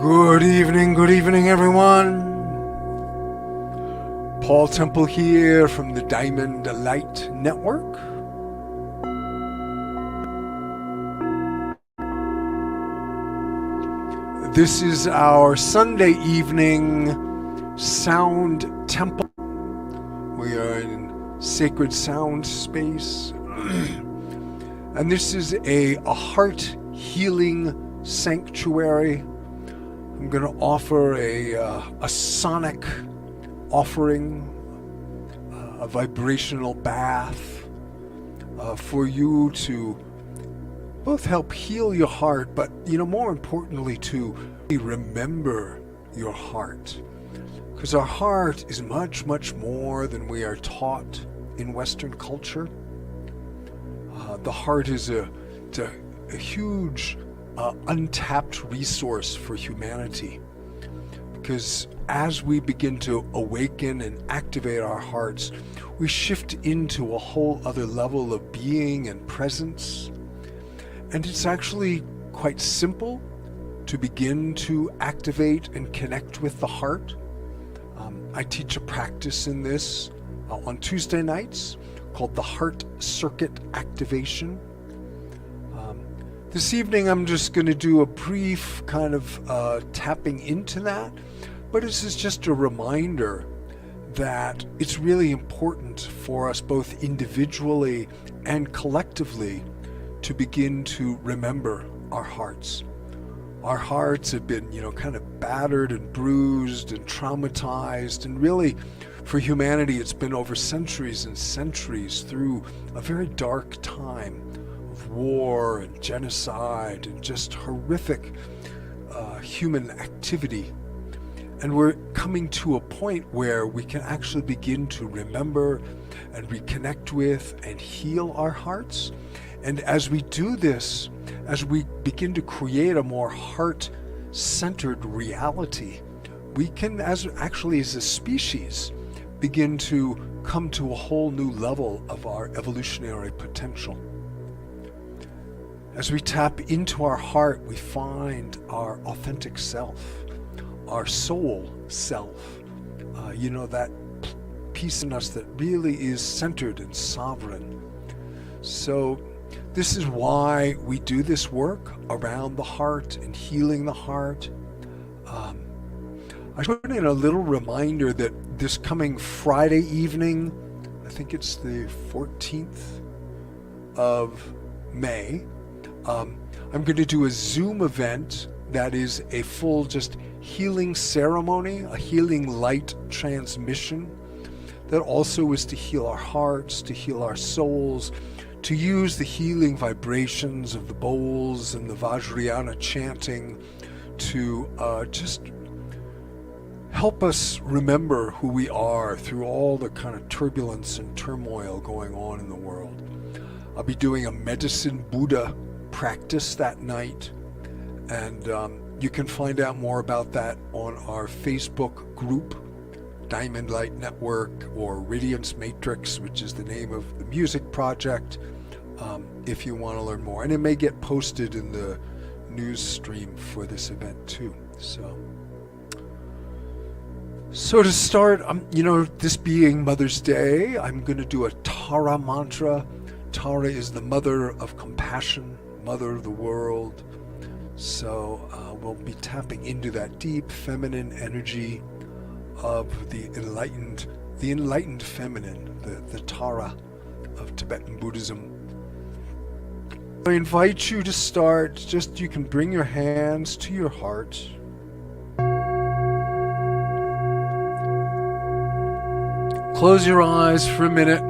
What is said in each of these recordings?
Good evening, everyone. Paul Temple here from the Diamond Light Network. This is our Sunday evening sound temple. We are in sacred sound space. And this is a heart healing sanctuary. I'm going to offer a sonic offering, a vibrational bath for you to both help heal your heart, but more importantly to remember your heart. Because our heart is much, much more than we are taught in Western culture. The heart is a huge untapped resource for humanity, because as we begin to awaken and activate our hearts, we shift into a whole other level of being and presence. And it's actually quite simple to begin to activate and connect with the heart. I teach a practice in this on Tuesday nights called the Heart Circuit Activation. This evening I'm just going to do a brief kind of tapping into that, but this is just a reminder that it's really important for us both individually and collectively to begin to remember our hearts. Our hearts have been, kind of battered and bruised and traumatized, and really for humanity it's been over centuries and centuries through a very dark time of war and genocide and just horrific human activity. And we're coming to a point where we can actually begin to remember and reconnect with and heal our hearts. And as we do this, as we begin to create a more heart-centered reality, we can, as a species, begin to come to a whole new level of our evolutionary potential. As we tap into our heart, we find our authentic self, our soul self, that piece in us that really is centered and sovereign. So this is why we do this work around the heart and healing the heart. I put in a little reminder that this coming Friday evening, I think it's the 14th of May, I'm going to do a Zoom event that is a full just healing ceremony, a healing light transmission that also is to heal our hearts, to heal our souls, to use the healing vibrations of the bowls and the Vajrayana chanting to just help us remember who we are through all the kind of turbulence and turmoil going on in the world. I'll be doing a medicine Buddha practice that night, and you can find out more about that on our Facebook group, Diamond Light Network, or Radiance Matrix, which is the name of the music project, if you want to learn more. And it may get posted in the news stream for this event too. So to start, this being Mother's Day, I'm going to do a Tara mantra. Tara is the mother of compassion, mother of the world. So we'll be tapping into that deep feminine energy of the enlightened feminine, the Tara of Tibetan Buddhism. I invite you to start, you can bring your hands to your heart. Close your eyes for a minute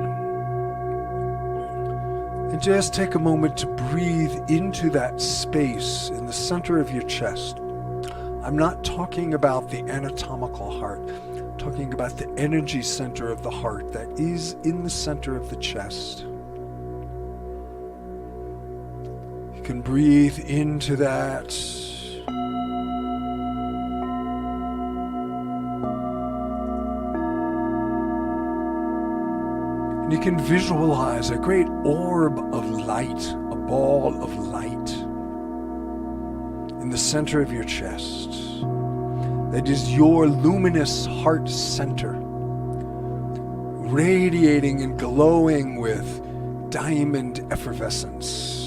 and just take a moment to breathe into that space in the center of your chest. I'm not talking about the anatomical heart, I'm talking about the energy center of the heart that is in the center of the chest. You can breathe into that. And you can visualize a great orb of light, a ball of light in the center of your chest. that is your luminous heart center, radiating and glowing with diamond effervescence.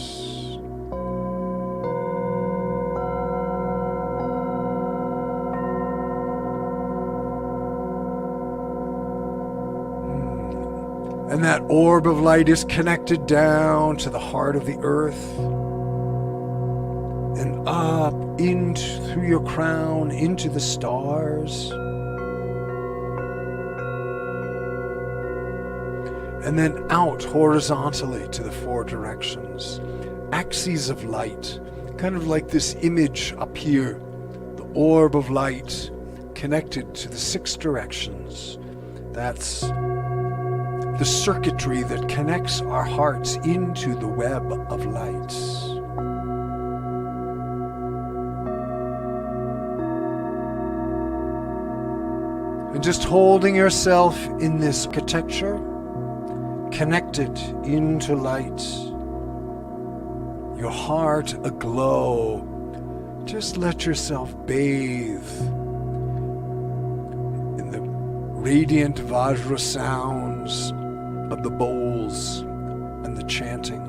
And that orb of light is connected down to the heart of the earth and up through your crown into the stars. And then out horizontally to the four directions. Axes of light, kind of like this image up here. The orb of light connected to the six directions. That's the circuitry that connects our hearts into the web of light. And just holding yourself in this architecture, connected into light, your heart aglow. Just let yourself bathe in the radiant Vajra sounds of the bowls and the chanting.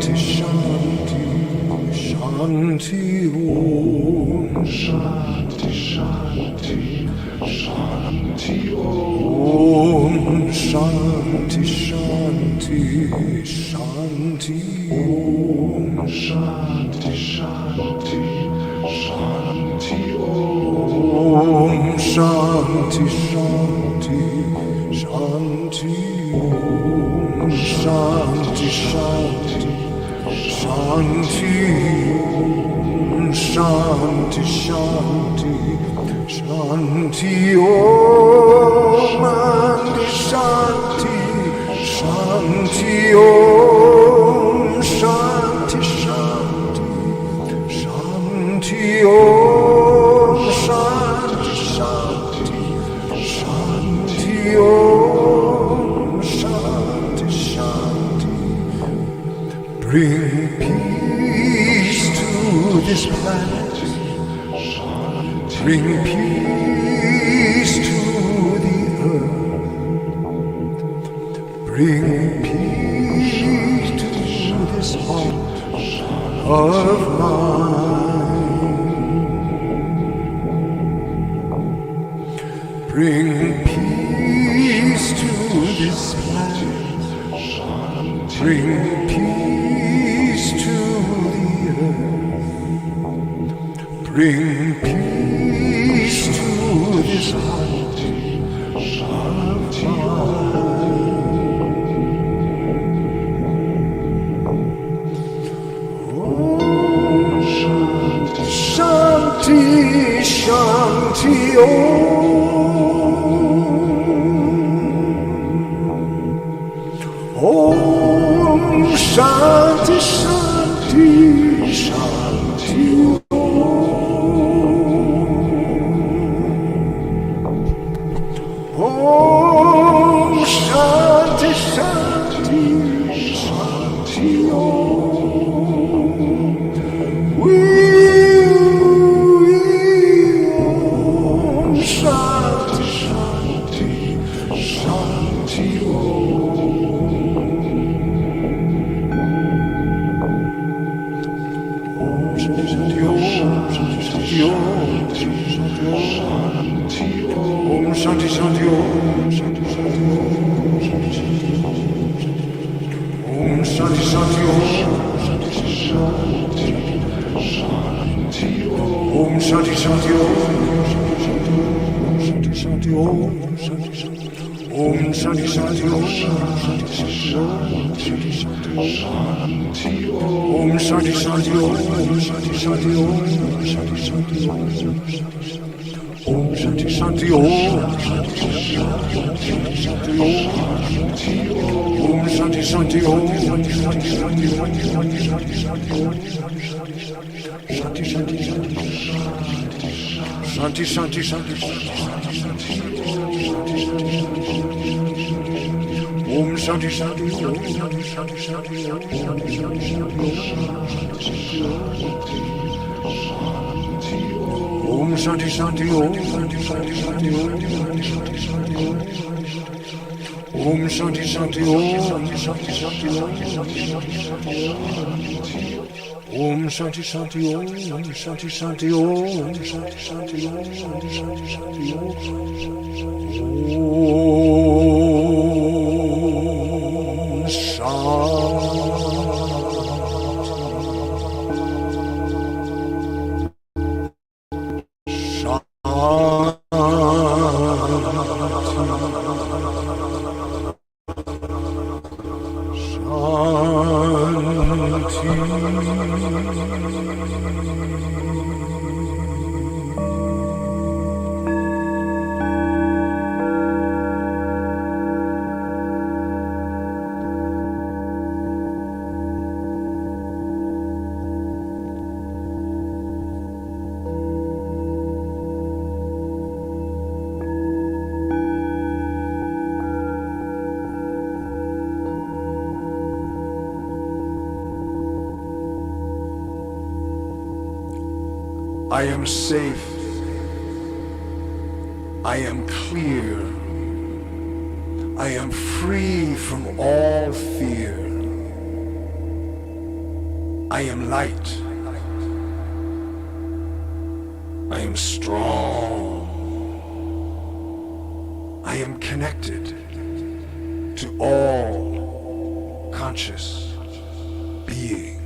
Shanti, Shanti, Shanti, Om Shanti, Shanti, Shanti, Om Shanti, Shanti, Shanti, Om Shanti, Shanti, Shanti, Om Shanti, Shanti, Shanti, Om Shanti, Shanti, Shanti, Om Shanti, Shanti, Shanti, Om Shanti, Shanti, Om Shanti, Shanti, Shanti, Om Shanti, Shanti, Shanti, Om Shanti, Shanti. Bring peace to this planet. Bring peace to the earth. Bring peace to this heart of mine. Bring peace to this planet. Bring peace to the earth. Bring peace to this heart of mine. Shanti, Shanti, Om Shanti, Shanti, Shanti, Om Shanti, Shanti, Shanti, Om Shanti, Shanti, Shanti, Om Shanti, Shanti, Om Shanti, Shanti, Om Shanti, Shanti, Om Shanti, Shanti, Om Shanti, Shanti, Om Shanti, Shanti, Om Shanti, Shanti, Om Shanti, Shanti, Shanti, Shanti, Shanti, Om Shanti, Shanti, Om Shanti, Shanti, Om Shanti, Shanti, Om Shanti, Shanti, Om Shanti, Shanti, Om Shanti, Shanti, Om Shanti, Shanti, Om I am safe. I am clear. I am free from all fear. I am light. I am strong. I am connected to all conscious being.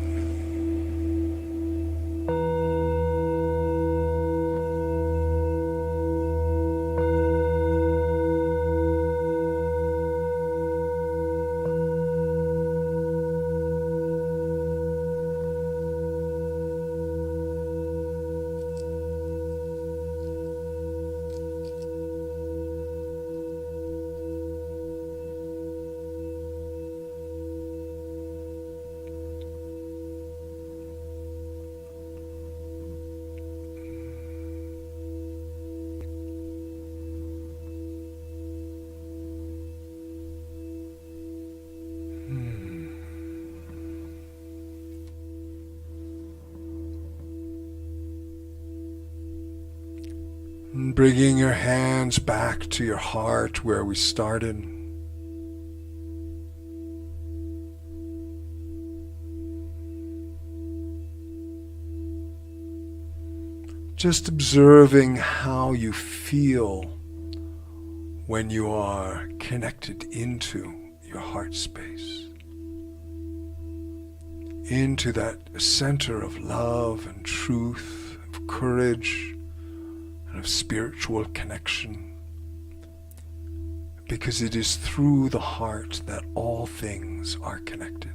Bringing your hands back to your heart where we started. Just observing how you feel when you are connected into your heart space, into that center of love and truth, of courage, of spiritual connection, because it is through the heart that all things are connected.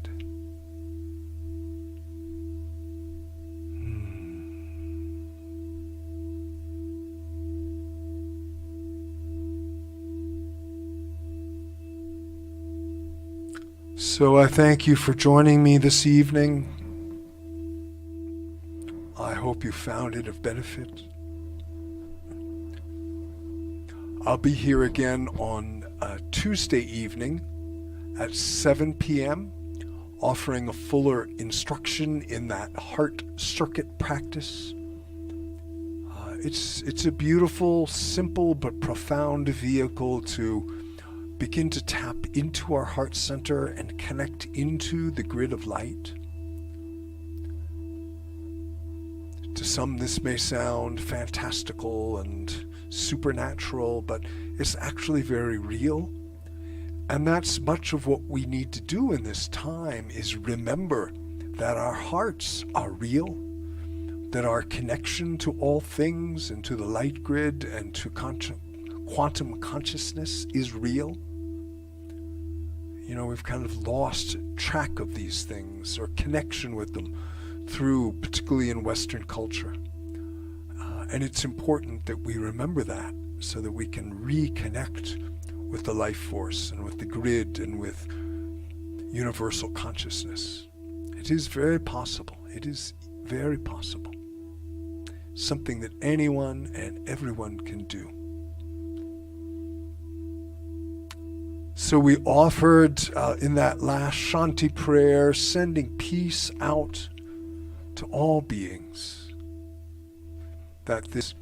So I thank you for joining me this evening. I hope you found it of benefit. I'll be here again on Tuesday evening at 7 p.m. offering a fuller instruction in that heart circuit practice. It's a beautiful, simple, but profound vehicle to begin to tap into our heart center and connect into the grid of light. To some, this may sound fantastical and supernatural, but it's actually very real. And that's much of what we need to do in this time, is remember that our hearts are real, that our connection to all things and to the light grid and to quantum consciousness is real. You know, we've kind of lost track of these things or connection with them through, particularly in Western culture. And it's important that we remember that so that we can reconnect with the life force and with the grid and with universal consciousness. It is very possible. It is very possible. Something that anyone and everyone can do. So we offered in that last Shanti prayer, sending peace out to all beings. That this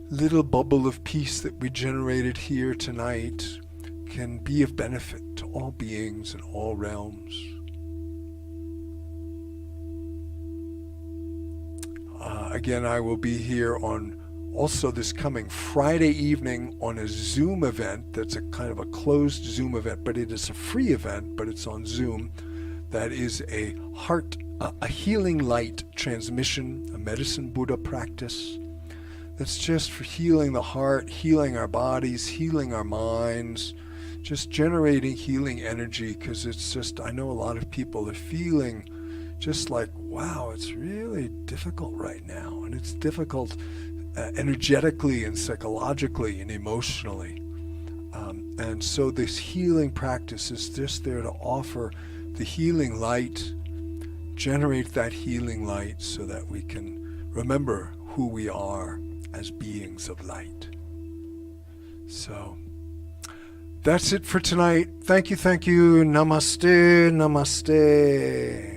little bubble of peace that we generated here tonight can be of benefit to all beings in all realms. Again, I will be here on also this coming Friday evening on a Zoom event that's a kind of a closed Zoom event, but it is a free event, but it's on Zoom. That is a healing light transmission, a medicine Buddha practice. That's just for healing the heart, healing our bodies, healing our minds, just generating healing energy, because it's just, I know a lot of people are feeling just like, wow, it's really difficult right now. And it's difficult energetically and psychologically and emotionally. And so this healing practice is just there to offer the healing light, generate that healing light so that we can remember who we are as beings of light. So that's it for tonight. Thank you. Namaste. Namaste.